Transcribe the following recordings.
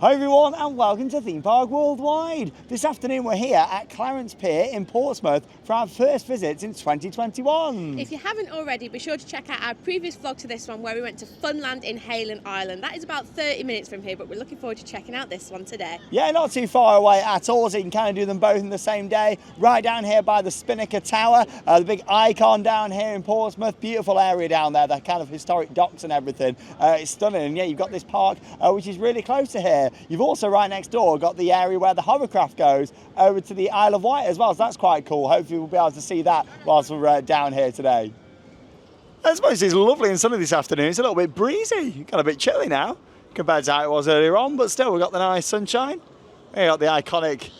Hi everyone and welcome to Theme Park Worldwide. This afternoon we're here at Clarence Pier in Portsmouth for our first visit since 2021. If you haven't already, be sure to check out our previous vlog to this one where we went to Funland in Haylen Island. That is about 30 minutes from here, but we're looking forward to checking out this one today. Yeah, not too far away at all, so you can kind of do them both in the same day. Right down here by the Spinnaker Tower, the big icon down here in Portsmouth. Beautiful area down there, the kind of historic docks and everything. It's stunning, and yeah, you've got this park which is really close to here. You've also right next door got the area where the hovercraft goes over to the Isle of Wight as well, so that's quite cool. Hopefully we'll be able to see that whilst we're down here today. I suppose it's lovely and sunny this afternoon. It's a little bit breezy, got a bit chilly now compared to how it was earlier on, but still we've got the nice sunshine. We've got the iconic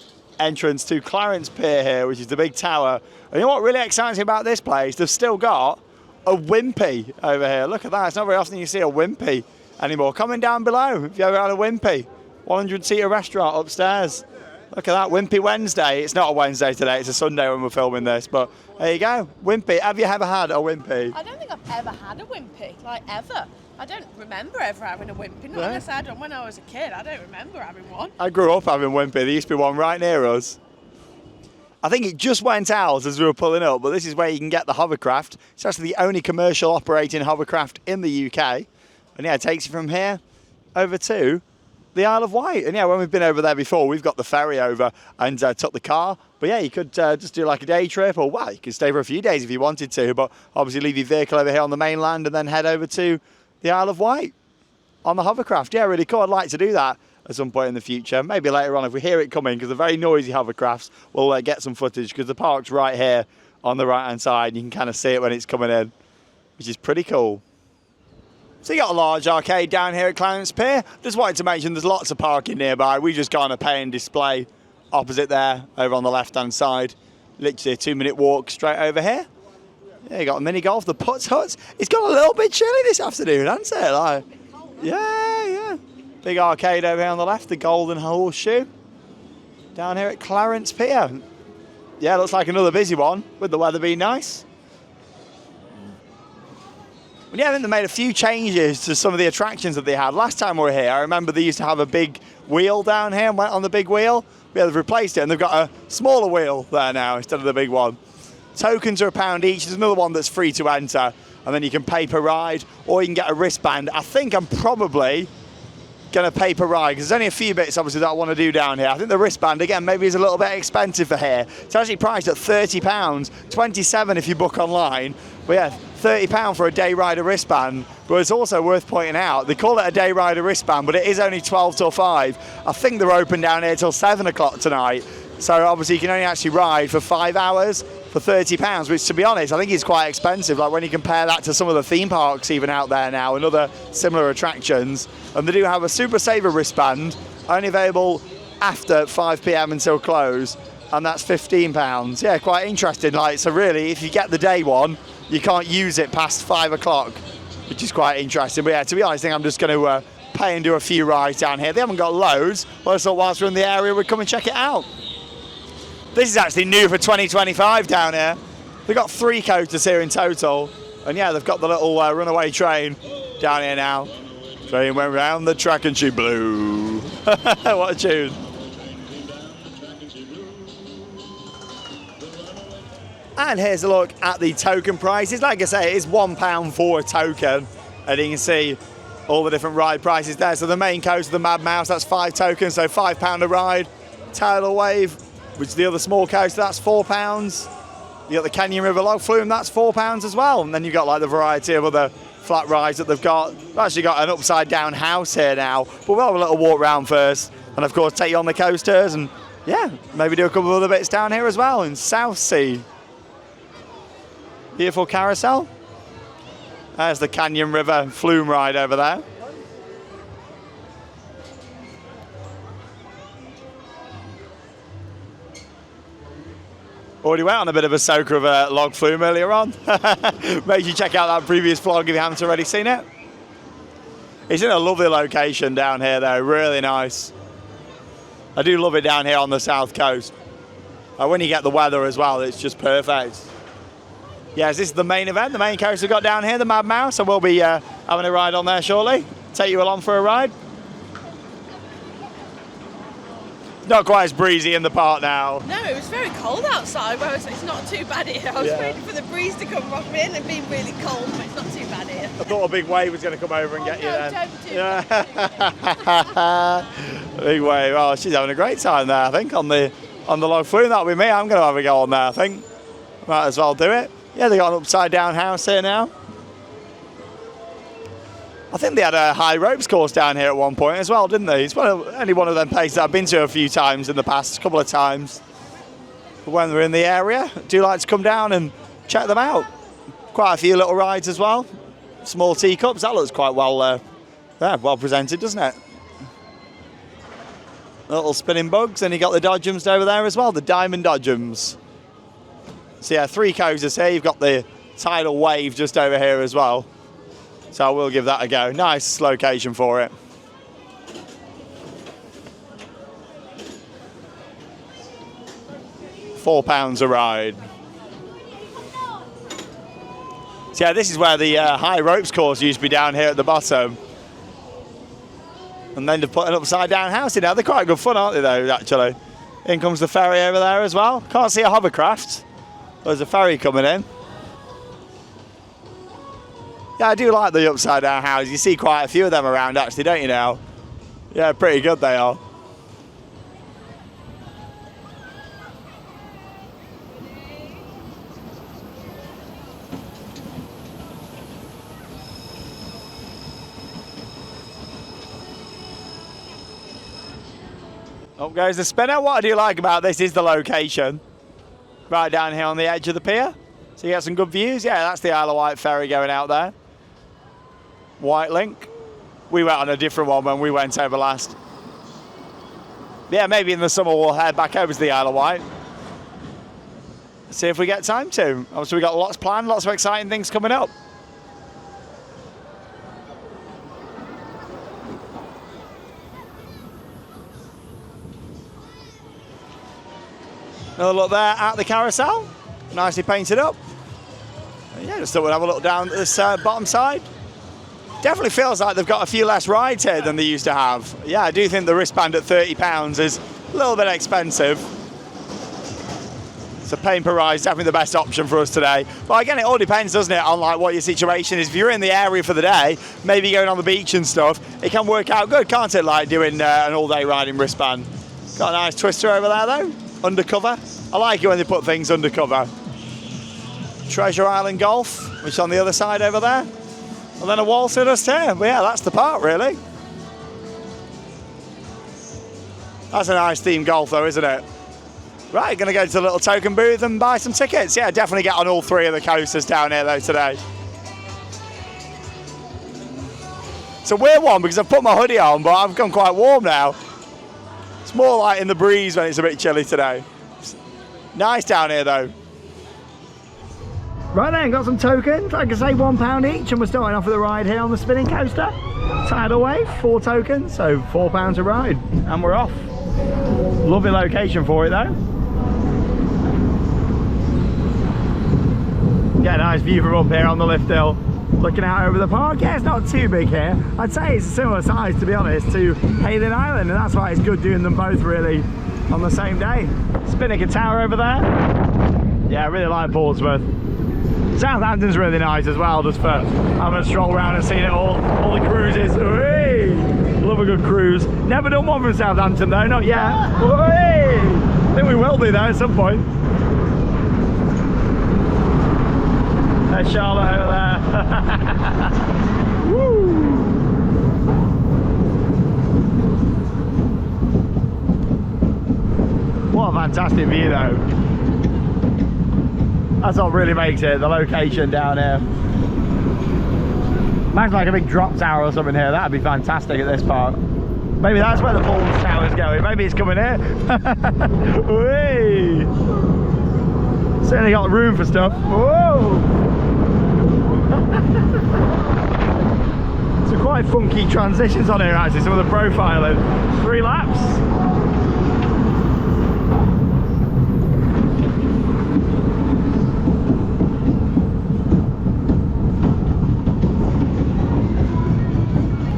entrance to Clarence Pier here, which is the big tower. And you know what really excites me about this place? They've still got a Wimpy over here. Look at that, it's not very often you see a Wimpy anymore. Comment down below if you ever had a Wimpy. 100-seater restaurant upstairs. Look at that, Wimpy Wednesday. It's not a Wednesday today, it's a Sunday when we're filming this, but there you go, Wimpy. Have you ever had a Wimpy? I don't think I've ever had a Wimpy, like ever. I don't remember ever having a Wimpy, not unless I had one when I was a kid. I don't remember having one. I grew up having Wimpy, there used to be one right near us. I think it just went out as we were pulling up, but this is where you can get the hovercraft. It's actually the only commercial operating hovercraft in the UK. And yeah, it takes you from here over to the Isle of Wight. And yeah, when we've been over there before, we've got the ferry over and took the car. But yeah, you could just do like a day trip, or well, you could stay for a few days if you wanted to, but obviously leave your vehicle over here on the mainland and then head over to the Isle of Wight on the hovercraft. Yeah, really cool. I'd like to do that at some point in the future. Maybe later on if we hear it coming, because they're very noisy hovercrafts. We'll get some footage because the park's right here on the right hand side. You can kind of see it when it's coming in, which is pretty cool. So you got a large arcade down here at Clarence Pier. Just wanted to mention there's lots of parking nearby. We just got on a pay and display opposite there, over on the left-hand side. Literally a 2-minute walk straight over here. Yeah, you got a mini golf, the Putts Huts. It's got a little bit chilly this afternoon, hasn't it? Like, yeah. Big arcade over here on the left, the Golden Horseshoe. Down here at Clarence Pier. Yeah, looks like another busy one, with the weather being nice. Yeah, I think they made a few changes to some of the attractions that they had. Last time we were here, I remember they used to have a big wheel down here and went on the big wheel. Yeah, they've replaced it and they've got a smaller wheel there now instead of the big one. Tokens are £1 each. There's another one that's free to enter. And then you can pay per ride or you can get a wristband. I think I'm probably going to pay per ride because there's only a few bits obviously that I want to do down here. I think the wristband, again, maybe is a little bit expensive for here. It's actually priced at £30, £27 if you book online. But yeah, £30 for a day rider wristband. But it's also worth pointing out, they call it a day rider wristband, but it is only 12 till 5. I think they're open down here till 7 o'clock tonight. So obviously you can only actually ride for 5 hours for £30, which to be honest, I think is quite expensive. Like when you compare that to some of the theme parks even out there now and other similar attractions. And they do have a Super Saver wristband, only available after 5 PM until close. And that's £15. Yeah, quite interesting. Like, so really, if you get the day one, you can't use it past 5 o'clock, which is quite interesting. But yeah, to be honest, I think I'm just going to pay and do a few rides down here. They haven't got loads, but I thought whilst we're in the area, we'd come and check it out. This is actually new for 2025 down here. They've got 3 coasters here in total. And yeah, they've got the little runaway train down here now. Train went round the track and she blew. What a tune. And here's a look at the token prices. Like I say, it is £1 for a token. And you can see all the different ride prices there. So the main coaster, the Mad Mouse, that's 5 tokens, so £5 a ride. Tidal Wave, which is the other small coaster, that's £4. You got the Canyon River Log Flume, that's £4 as well. And then you've got like the variety of other flat rides that they've got. They've actually got an upside down house here now. But we'll have a little walk around first. And of course, take you on the coasters and yeah, maybe do a couple of other bits down here as well in Southsea. Beautiful carousel. There's the Canyon River Flume ride over there. Already went on a bit of a soaker of a log flume earlier on. Make sure you check out that previous vlog if you haven't already seen it. It's in a lovely location down here though, really nice. I do love it down here on the south coast. When you get the weather as well, it's just perfect. Yes, this is the main event, the main coaster we've got down here, the Mad Mouse, so we'll be having a ride on there shortly. Take you along for a ride. Not quite as breezy in the park now. No, it was very cold outside, whereas it's not too bad here. I was waiting for the breeze to come off me and it being really cold, but it's not too bad here. I thought a big wave was going to come over and get you then. Don't do that. Big wave. Oh, she's having a great time there, I think, on the log flume. That'll be me. I'm going to have a go on there, I think. Might as well do it. Yeah, they got an upside down house here now. I think they had a high ropes course down here at one point as well, didn't they? It's only one of them places that I've been to a few times in the past, a couple of times. But when we're in the area, I do like to come down and check them out. Quite a few little rides as well. Small teacups, that looks quite well presented, doesn't it? Little spinning bugs, and you got the dodgems over there as well, the diamond dodgems. So yeah, 3 coasters here. You've got the tidal wave just over here as well. So I will give that a go. Nice location for it. £4 a ride. So yeah, this is where the high ropes course used to be down here at the bottom. And then to put an upside down house in there. They're quite good fun, aren't they though, actually? In comes the ferry over there as well. Can't see a hovercraft. There's a ferry coming in. Yeah, I do like the upside down houses. You see quite a few of them around actually, don't you now? Yeah, pretty good they are. Up goes the spinner. What I do like about this is the location. Right down here on the edge of the pier. So you get some good views. Yeah, that's the Isle of Wight ferry going out there. White Link. We went on a different one when we went over last. Yeah, maybe in the summer we'll head back over to the Isle of Wight. See if we get time to. Obviously we've got lots planned, lots of exciting things coming up. Another look there at the carousel. Nicely painted up. Yeah, just thought we'd have a look down at this bottom side. Definitely feels like they've got a few less rides here than they used to have. Yeah, I do think the wristband at £30 is a little bit expensive. So paying per ride is definitely the best option for us today. But again, it all depends, doesn't it, on like what your situation is. If you're in the area for the day, maybe going on the beach and stuff, it can work out good, can't it, like doing an all-day riding wristband. Got a nice twister over there though, undercover. I like it when they put things undercover. Treasure Island Golf, which is on the other side over there. And then a waltz just here. But yeah, that's the park really. That's a nice themed golf though, isn't it? Right, gonna go to the little token booth and buy some tickets. Yeah, definitely get on all 3 of the coasters down here though today. It's a weird one because I've put my hoodie on, but I've gone quite warm now. It's more like in the breeze when it's a bit chilly today. Nice down here though. Right then, got some tokens, like I say, £1 each, and we're starting off with a ride here on the spinning coaster. Tidal wave, 4 tokens, so £4 a ride, and we're off. Lovely location for it though. Get a nice view from up here on the lift hill, looking out over the park. Yeah, it's not too big here. I'd say it's a similar size, to be honest, to Hayling Island, and that's why it's good doing them both really on the same day. Spinnaker Tower over there. Yeah, I really like Portsmouth. Southampton's really nice as well, just for having a stroll around and seeing it all the cruises. Hey! Love a good cruise. Never done one from Southampton though, not yet. Hey! I think we will do that at some point. There's Charlotte over there. Woo! What a fantastic view though. That's what really makes it, the location down here. Imagine like a big drop tower or something here, that'd be fantastic at this park. Maybe that's where the Falls Tower's going, maybe it's coming here. Certainly got room for stuff. Whoa! Some quite funky transitions on here actually, some of the profiling. 3 laps.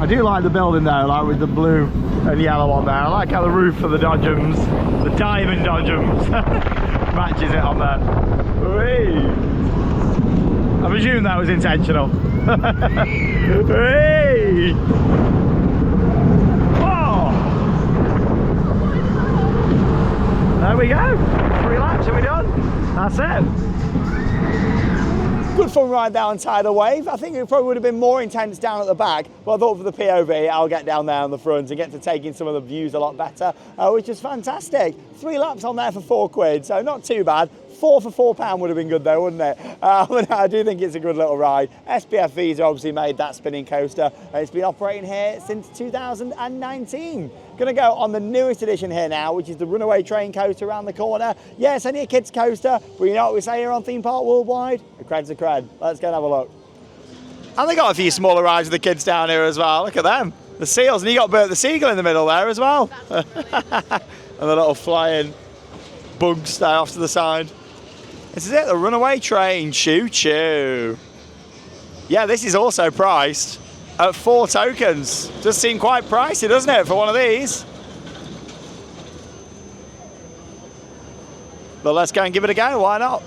I do like the building though, like with the blue and yellow on there. I like how the roof for the Dodgems, the diamond Dodgems, matches it on there. Whee! I presume that was intentional. Whee! Whoa! There we go. 3 laps, are we done? That's it. Good fun ride down Tidal Wave. I think it probably would have been more intense down at the back, but I thought for the POV I'll get down there on the front and get to take in some of the views a lot better, which is fantastic. 3 laps on there for £4, so not too bad. 4 for £4 would have been good though, wouldn't it? But I do think it's a good little ride. SPF Visa obviously made that spinning coaster. It's been operating here since 2019. Gonna go on the newest edition here now, which is the Runaway Train coaster around the corner. Yeah, it's only a kids coaster, but you know what we say here on Theme Park Worldwide? A cred's a cred. Let's go and have a look. And they got a few smaller rides with the kids down here as well. Look at them. The seals, and you got Bert the Seagull in the middle there as well. And the little flying bugs stay off to the side. This is it, the Runaway Train, choo choo. Yeah, this is also priced at 4 tokens. Does seem quite pricey, doesn't it, for one of these? But let's go and give it a go, why not?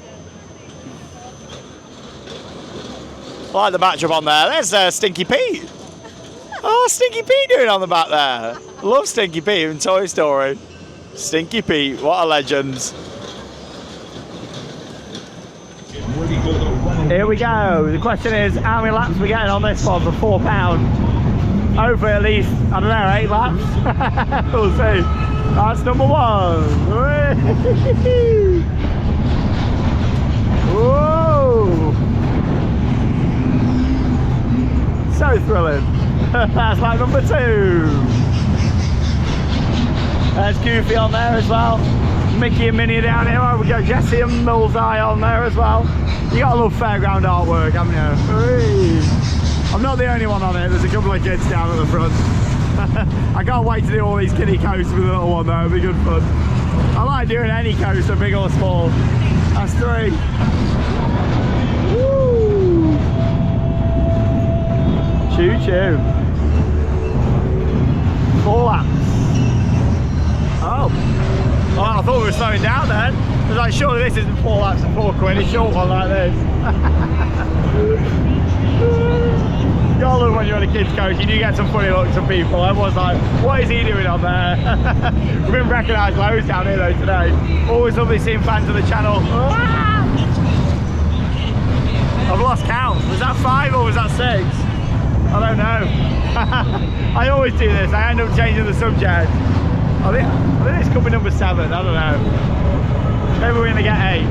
I like the matchup on there. There's Stinky Pete. Oh, Stinky Pete doing on the back there. Love Stinky Pete in Toy Story. Stinky Pete, what a legend. Here we go. The question is, how many laps are we getting on this one for £4? Hopefully at least, I don't know, 8 laps? We'll see. That's number 1. Whoa! So thrilling. That's like number 2. There's Goofy on there as well. Mickey and Minnie down here. We've got Jessie and Bullseye on there as well. You gotta love fairground artwork, haven't you? Whee. I'm not the only one on it. There's a couple of kids down at the front. I can't wait to do all these kiddie coasters with the little one though. It'll be good fun. I like doing any coaster, big or small. That's 3. Woo! Choo choo. 4 laps. Oh, I thought we were slowing down then. I was like, surely this isn't 4 laps and £4, a short one like this. You gotta love when you're on a kids coach, you do get some funny looks from people. Everyone's like, what is he doing on there? We've been recognised loads down here though today. Always lovely seeing fans of the channel. I've lost count. Was that 5 or was that 6? I don't know. I always do this, I end up changing the subject. I think this could be number 7, I don't know. Maybe we're going to get 8.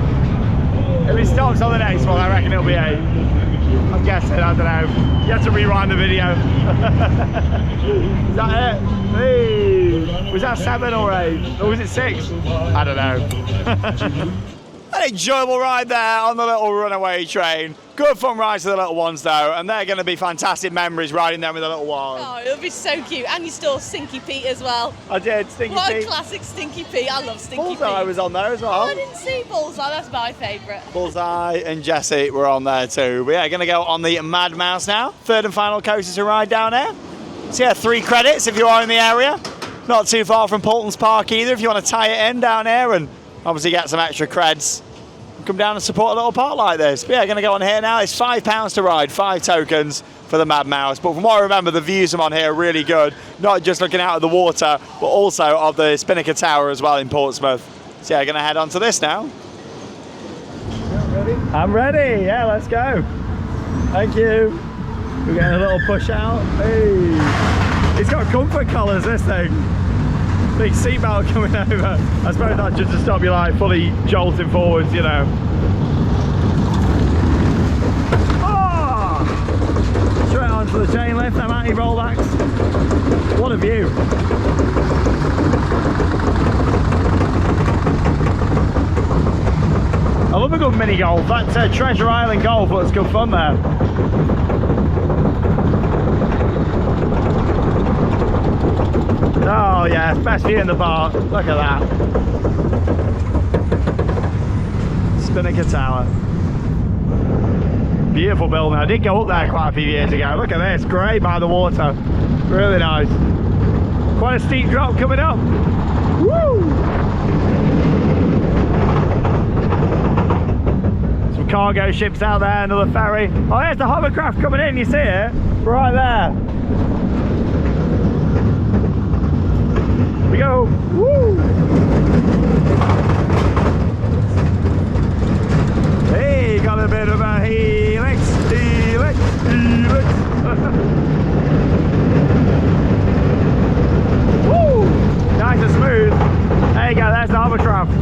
If it stops on the next one, I reckon it'll be 8. I'm guessing, I don't know. You have to rewind the video. Is that it? Hey. Was that 7 or 8? Or was it 6? I don't know. An enjoyable ride there on the little Runaway Train. Good fun rides for the little ones though, and they're going to be fantastic memories riding them with the little one. Oh, it'll be so cute. And you saw Stinky Pete as well. I did, Stinky Pete. What a classic Stinky Pete. I love Stinky Pete. Bullseye was on there as well. Oh, I didn't see Bullseye, that's my favourite. Bullseye and Jessie were on there too. But yeah, going to go on the Mad Mouse now. 3rd and final coaster to ride down here. So yeah, 3 credits if you are in the area. Not too far from Paulton's Park either if you want to tie it in down here and obviously get some extra creds. Come down and support a little park like this. But yeah, going to go on here now. It's £5 to ride, 5 tokens for the Mad Mouse. But from what I remember, the views from on here are really good. Not just looking out of the water, but also of the Spinnaker Tower as well in Portsmouth. So yeah, going to head on to this now. Ready? I'm ready. Yeah, let's go. Thank you. We're getting a little push out. Hey. It's got comfort colours, this thing. Big seatbelt coming over. I suppose that's just to stop you like fully jolting forwards, you know. Oh! Straight onto the chain lift, them anti-rollbacks. What a view. I love a good mini golf. That Treasure Island golf looks good fun there. Oh yeah, best view in the park. Look at that. Spinnaker Tower. Beautiful building. I did go up there quite a few years ago. Look at this, great by the water. Really nice. Quite a steep drop coming up. Woo! Some cargo ships out there, another ferry. Oh, there's the hovercraft coming in, you see it? Right there. Here we go. Woo! Hey, got a bit of a helix, helix, helix. Woo! Nice and smooth. There you go, there's the hovercraft.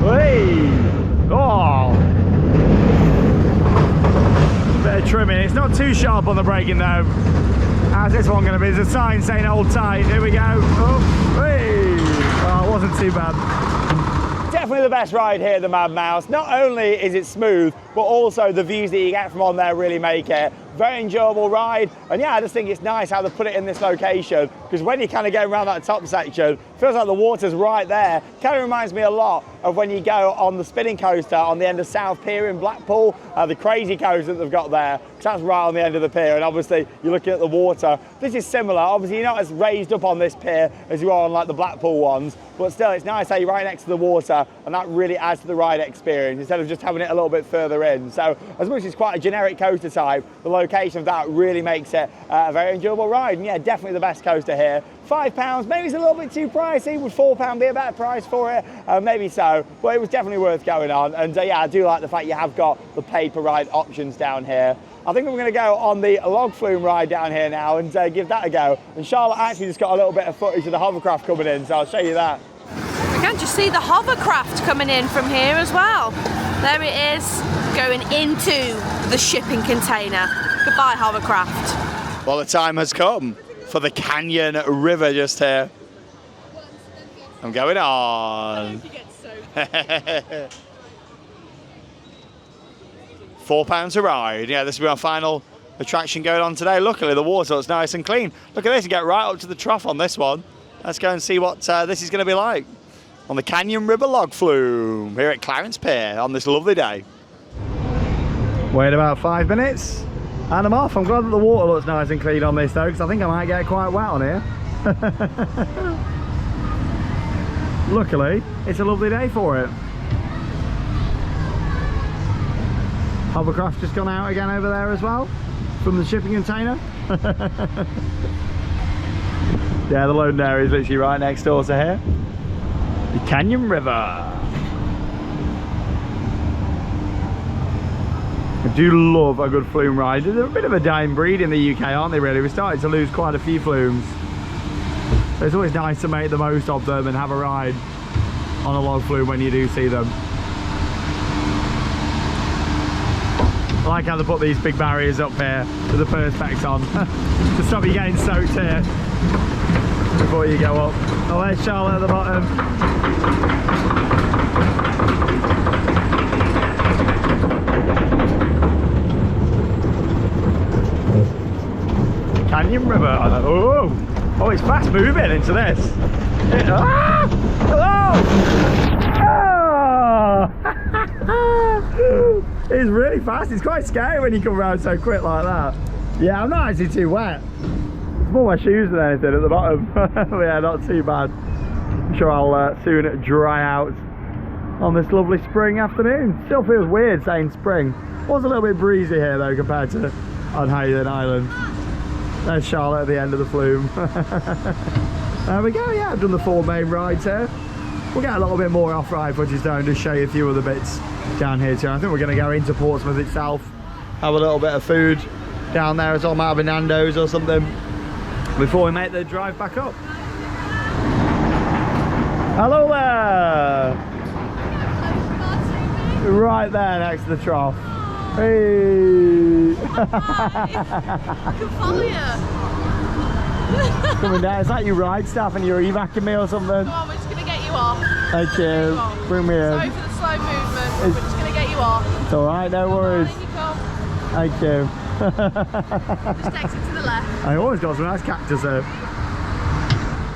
Hey! Oh! Bit of trimming. It's not too sharp on the braking though. How's this one going to be? There's a sign saying hold tight. Here we go. Oh, hey! Oh, it wasn't too bad. Definitely the best ride here, the Mad Mouse. Not only is it smooth, but also the views that you get from on there really make it. Very enjoyable ride, and yeah, I just think it's nice how they put it in this location, because when you kind of go around that top section, it feels like the water's right there. Kind of reminds me a lot of when you go on the spinning coaster on the end of South Pier in Blackpool, the crazy coaster that they've got there, because that's right on the end of the pier, and obviously you're looking at the water. This is similar. Obviously you're not as raised up on this pier as you are on like the Blackpool ones, but still it's nice how you're right next to the water, and that really adds to the ride experience instead of just having it a little bit further in. So as much as it's quite a generic coaster type, the location of that really makes it a very enjoyable ride, and yeah, definitely the best coaster here. £5, maybe it's a little bit too pricey. Would £4 be a better price for it? Maybe so, but it was definitely worth going on, and yeah, I do like the fact you have got the pay-per ride options down here. I think we're going to go on the log flume ride down here now and give that a go, and Charlotte actually just got a little bit of footage of the hovercraft coming in, so I'll show you that. We can just see the hovercraft coming in from here as well. There it is, going into the shipping container. Goodbye, hovercraft. Well, the time has come for the Canyon River just here. I'm going on. £4 a ride. Yeah, this will be our final attraction going on today. Luckily, the water looks nice and clean. Look at this, you get right up to the trough on this one. Let's go and see what this is going to be like on the Canyon River log flume here at Clarence Pier on this lovely day. Wait about 5 minutes and I'm off. I'm glad that the water looks nice and clean on this though, because I think I might get quite wet on here. Luckily, it's a lovely day for it. Hovercraft just gone out again over there as well from the shipping container. Yeah, the loading area is literally right next door to here. The Canyon River. I do love a good flume ride. They're a bit of a dying breed in the UK, aren't they really? We're starting to lose quite a few flumes. So it's always nice to make the most of them and have a ride on a log flume when you do see them. I like how they put these big barriers up here with the perspex on to stop you getting soaked here before you go up. Oh, there's Charlotte at the bottom. Canyon River. Oh, it's fast moving into this. It's really fast. It's quite scary when you come around so quick like that. Yeah, I'm not actually too wet. It's more my shoes than anything at the bottom. Yeah, not too bad. I'm sure I'll soon dry out on this lovely spring afternoon. Still feels weird saying spring. It was a little bit breezy here though compared to on Hayden Island. There's Charlotte at the end of the flume. There we go. Yeah, I've done the 4 main rides here. We'll get a little bit more off-ride footage though and just show you a few other bits down here too. I think we're going to go into Portsmouth itself, have a little bit of food down there as well, might have a Nando's or something before we make the drive back up. Hello there! Right there next to the trough. Hey! I can follow you. Coming down, is that your ride staff and you're evacing me or something? Come on, we're just going to get you off. Thank you. Bring me in. Sorry for the slow movement, we're just going to get you off. It's alright, no worries. Thank you. Just exit to the left. I always got some nice cactus here.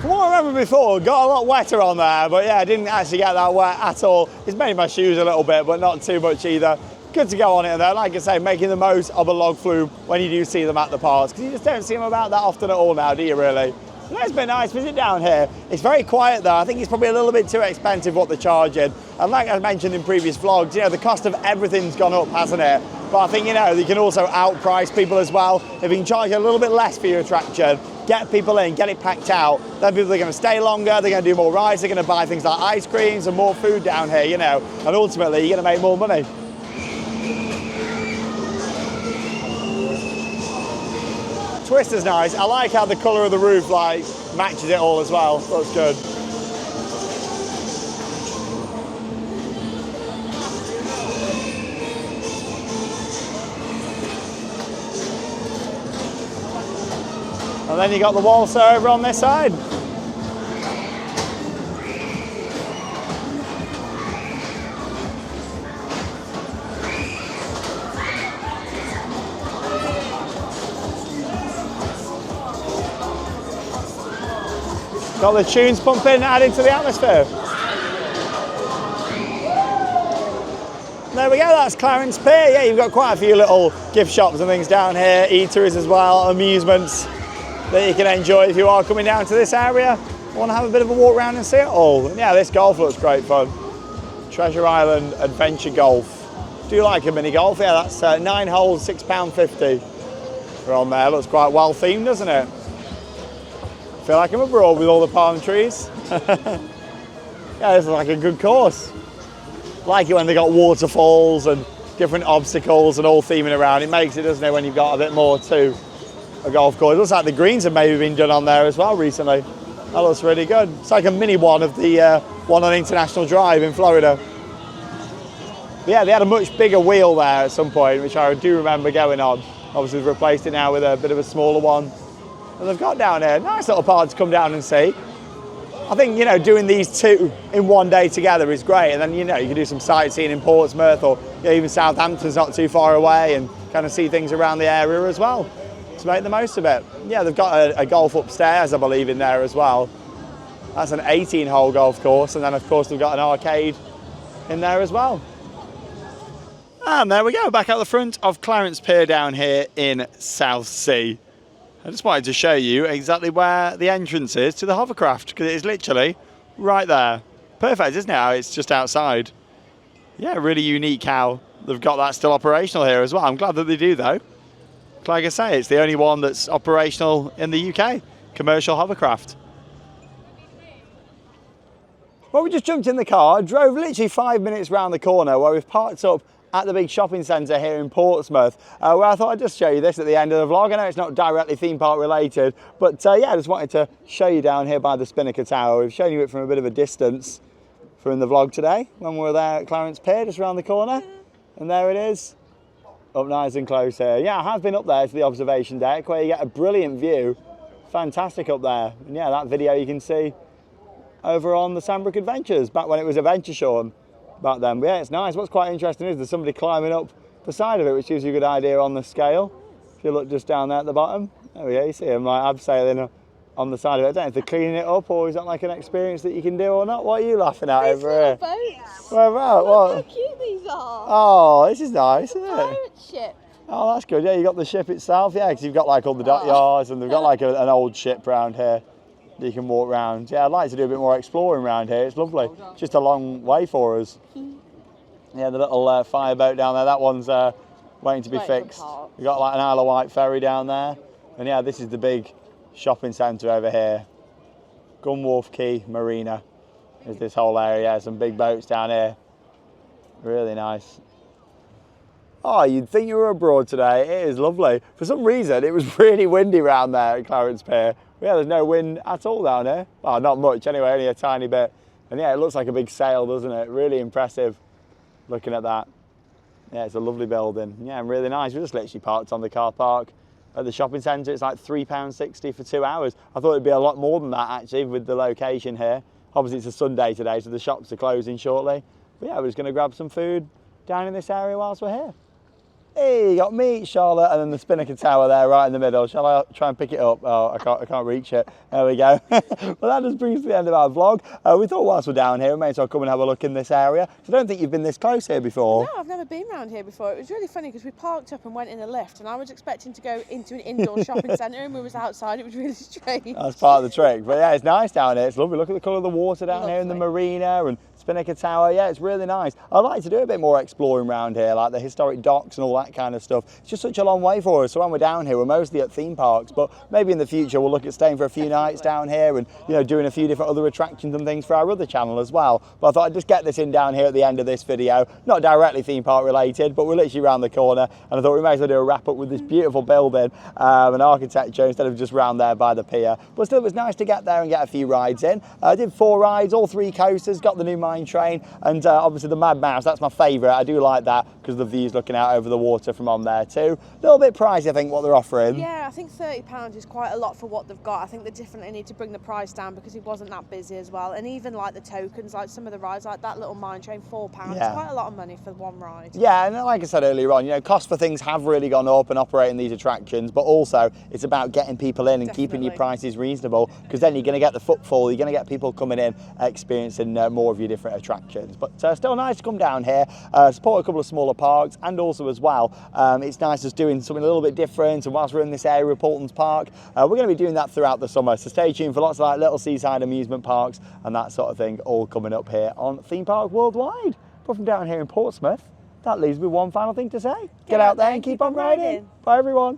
From what I remember before, got a lot wetter on there, but yeah, I didn't actually get that wet at all. It's made my shoes a little bit, but not too much either. good to go on it though. Like I say, making the most of a log flume when you do see them at the parks, because you just don't see them about that often at all now, do you really? So it's been a nice visit down here. It's very quiet though. I think it's probably a little bit too expensive what they're charging. And like I mentioned in previous vlogs, you know, the cost of everything's gone up, hasn't it? But I think, you know, you can also outprice people as well. If you can charge a little bit less for your attraction, get people in, get it packed out, then people are going to stay longer, they're going to do more rides, they're going to buy things like ice creams and more food down here, you know, and ultimately you're going to make more money. Twister's nice. I like how the colour of the roof like matches it all as well. Looks good. And then you got the waltzer over on this side. Got the tunes pumping, adding to the atmosphere. There we go, that's Clarence Pier. Yeah, you've got quite a few little gift shops and things down here, eateries as well, amusements that you can enjoy if you are coming down to this area. Want to have a bit of a walk around and see it all. And yeah, this golf looks great fun. Treasure Island Adventure Golf. Do you like a mini golf? Yeah, that's 9 holes, £6.50. We're on there, looks quite well themed, doesn't it? Feel like I'm abroad with all the palm trees. Yeah, this is like a good course. Like it when they got waterfalls and different obstacles and all theming around. It makes it, doesn't it, when you've got a bit more to a golf course. It looks like the greens have maybe been done on there as well recently. That looks really good. It's like a mini one of the one on International Drive in Florida. But yeah, they had a much bigger wheel there at some point, which I do remember going on. Obviously they've replaced it now with a bit of a smaller one. And they've got down here, nice little park to come down and see. I think, you know, doing these two in one day together is great. And then, you know, you can do some sightseeing in Portsmouth, or you know, even Southampton's not too far away, and kind of see things around the area as well to make the most of it. Yeah, they've got a golf upstairs, I believe, in there as well. That's an 18-hole golf course. And then, of course, they've got an arcade in there as well. And there we go, back out the front of Clarence Pier down here in Southsea. I just wanted to show you exactly where the entrance is to the hovercraft, because it is literally right there. Perfect, isn't it? How it's just outside. Yeah, really unique how they've got that still operational here as well. I'm glad that they do though. Like I say, it's the only one that's operational in the UK, commercial hovercraft. Well, we just jumped in the car, drove literally 5 minutes round the corner where we've parked up at the big shopping centre here in Portsmouth, where I thought I'd just show you this at the end of the vlog. I know it's not directly theme park related, but yeah, I just wanted to show you down here by the Spinnaker Tower. We've shown you it from a bit of a distance from the vlog today when we were there at Clarence Pier, just around the corner. And there it is, up nice and close here. Yeah, I have been up there to the observation deck where you get a brilliant view. Fantastic up there. And yeah, that video you can see over on the Sandbrook Adventures, back when it was Adventure Shawn. Back then. But yeah, it's nice. What's quite interesting is there's somebody climbing up the side of it, which gives you a good idea on the scale. If you look just down there at the bottom, there we go, you see them like abseiling on the side of it. I don't know if they're cleaning it up or is that like an experience that you can do or not. What are you laughing at over here? Boats. Where about? Look how cute these are. Oh, this is nice, isn't it? Pirate ship. Oh, that's good. Yeah, you got the ship itself. Yeah, because you've got like all the dockyards and they've got like an old ship around here that you can walk around. Yeah, I'd like to do a bit more exploring around here. It's lovely. It's just a long way for us. Yeah, the little fireboat down there, that one's waiting to be fixed. We've got like an Isle of Wight ferry down there. And yeah, this is the big shopping centre over here. Gunwharf Quay Marina is this whole area. Some big boats down here. Really nice. Oh, you'd think you were abroad today. It is lovely. For some reason, it was really windy around there at Clarence Pier. Yeah, there's no wind at all down here. Well, not much anyway, only a tiny bit. And yeah, it looks like a big sail, doesn't it? Really impressive looking at that. Yeah, it's a lovely building. Yeah, and really nice. We just literally parked on the car park at the shopping centre. It's like £3.60 for 2 hours. I thought it'd be a lot more than that actually with the location here. Obviously it's a Sunday today, so the shops are closing shortly. But yeah, we're just going to grab some food down in this area whilst we're here. Hey, you got me, Charlotte, and then the Spinnaker Tower there right in the middle. Shall I try and pick it up? Oh, I can't reach it. There we go. Well, that just brings us to the end of our vlog. We thought whilst we're down here, we may as well come and have a look in this area. So I don't think you've been this close here before. No, I've never been round here before. It was really funny because we parked up and went in a lift, and I was expecting to go into an indoor shopping centre, and we was outside. It was really strange. That's part of the trick. But yeah, it's nice down here. It's lovely. Look at the colour of the water down here in the Lovely. marina and Spinnaker Tower. Yeah, it's really nice. I'd like to do a bit more exploring around here, like the historic docks and all that kind of stuff. It's just such a long way for us. So when we're down here, we're mostly at theme parks, but maybe in the future we'll look at staying for a few nights down here and, you know, doing a few different other attractions and things for our other channel as well. But I thought I'd just get this in down here at the end of this video. Not directly theme park related, but we're literally around the corner, and I thought we may as well do a wrap up with this beautiful building and architecture instead of just round there by the pier. But still, it was nice to get there and get a few rides in. I did 4 rides, all 3 coasters, got the new mine train, and obviously the Mad Mouse. That's my favourite. I do like that because of the views looking out over the water from on there too. A little bit pricey, I think, what they're offering. Yeah, I think £30 is quite a lot for what they've got. I think they definitely need to bring the price down because it wasn't that busy as well. And even like the tokens, like some of the rides, like that little mine train, £4. Yeah. It's quite a lot of money for one ride. Yeah, and like I said earlier on, you know, costs for things have really gone up and operating these attractions, but also it's about getting people in and keeping your prices reasonable, because then you're going to get the footfall, you're going to get people coming in, experiencing more of your different attractions. But still nice to come down here, support a couple of smaller parks, and also as well, it's nice just doing something a little bit different. And whilst we're in this area of Portsmouth Park, we're going to be doing that throughout the summer. So stay tuned for lots of like little seaside amusement parks and that sort of thing, all coming up here on Theme Park Worldwide. But from down here in Portsmouth, that leaves me one final thing to say. Get out there and keep on riding. Bye everyone.